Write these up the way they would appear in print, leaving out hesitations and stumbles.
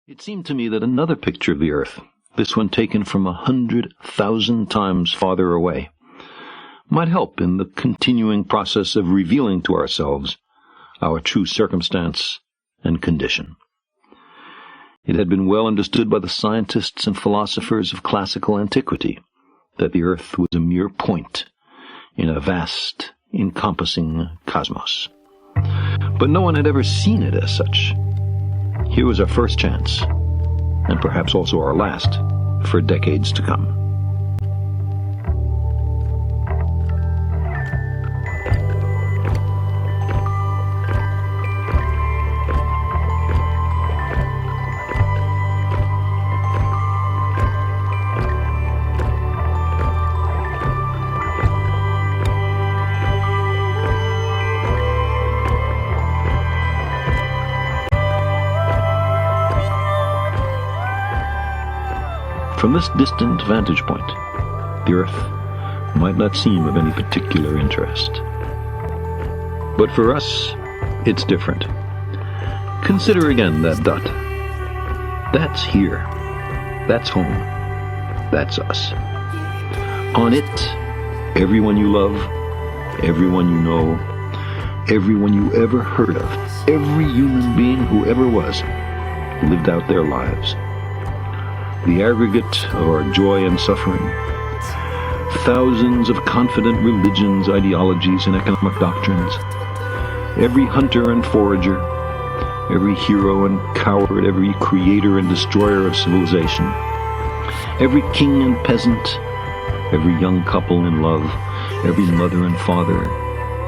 It seemed to me that another picture of the earth, this one taken from 100,000 times farther away, might help in the continuing process of revealing to ourselves our true circumstance and condition. It had been well understood by the scientists and philosophers of classical antiquity that the earth was a mere point in a vast, encompassing cosmos. But no one had ever seen it as such. Here was our first chance, and perhaps also our last, for decades to come. From this distant vantage point, the earth might not seem of any particular interest. But for us, it's different. Consider again that dot. That's here. That's home. That's us. On it, everyone you love, everyone you know, everyone you ever heard of, every human being who ever was, lived out their lives. The aggregate of our joy and suffering, thousands of confident religions, ideologies, and economic doctrines, every hunter and forager, every hero and coward, every creator and destroyer of civilization, every king and peasant, every young couple in love, every mother and father,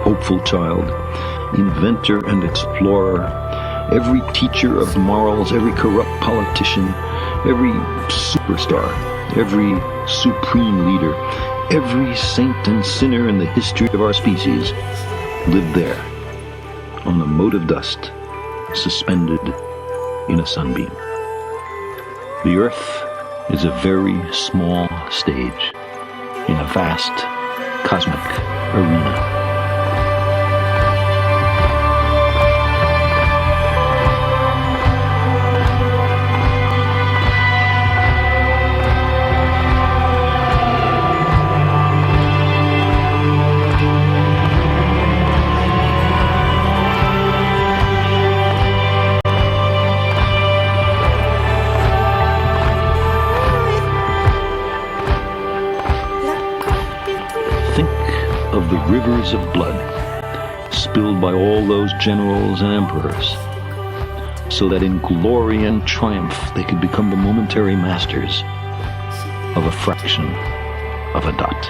hopeful child, inventor and explorer, every teacher of morals, every corrupt politician, every superstar, every supreme leader, every saint and sinner in the history of our species lived there, on a mote of dust, suspended in a sunbeam. The earth is a very small stage in a vast cosmic arena. Of the rivers of blood spilled by all those generals and emperors, so that in glory and triumph they could become the momentary masters of a fraction of a dot.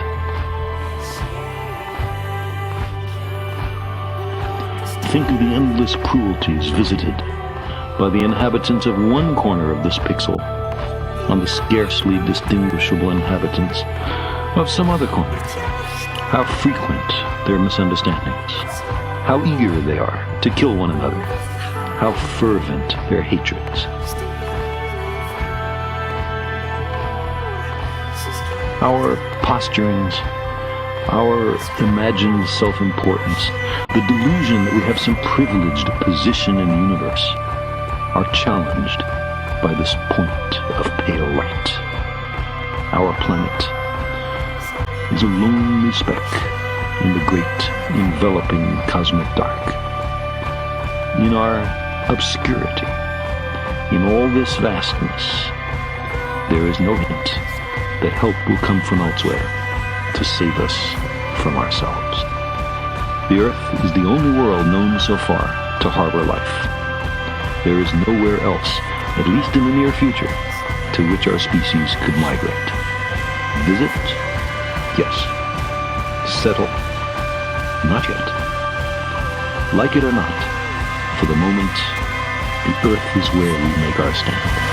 Think of the endless cruelties visited by the inhabitants of one corner of this pixel on the scarcely distinguishable inhabitants of some other corner. How frequent their misunderstandings, how eager they are to kill one another, how fervent their hatreds. Our posturings, our imagined self-importance, the delusion that we have some privileged position in the universe, are challenged by this point of pale light. Our planet is a lonely speck in the great enveloping cosmic dark. In our obscurity, in all this vastness, there is no hint that help will come from elsewhere to save us from ourselves. The earth is the only world known so far to harbor life. There is nowhere else, at least in the near future, to which our species could migrate. Visit? Yes. Settle? Not yet. Like it or not, for the moment, the earth is where we make our stand.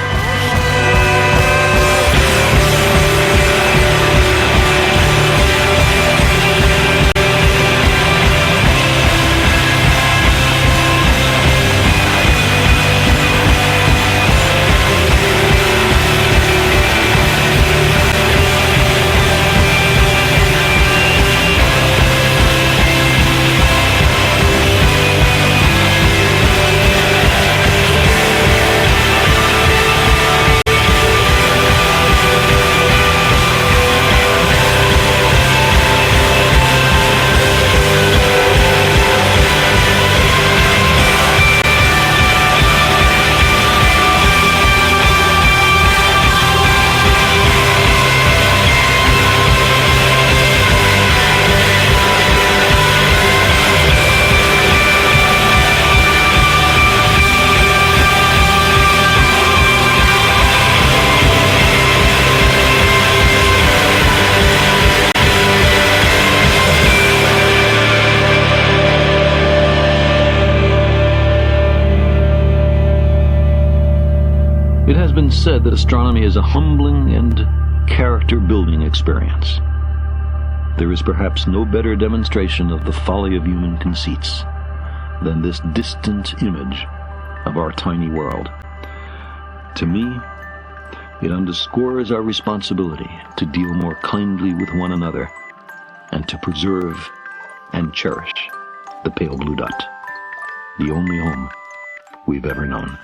It has been said that astronomy is a humbling and character-building experience. There is perhaps no better demonstration of the folly of human conceits than this distant image of our tiny world. To me, it underscores our responsibility to deal more kindly with one another and to preserve and cherish the pale blue dot, the only home we've ever known.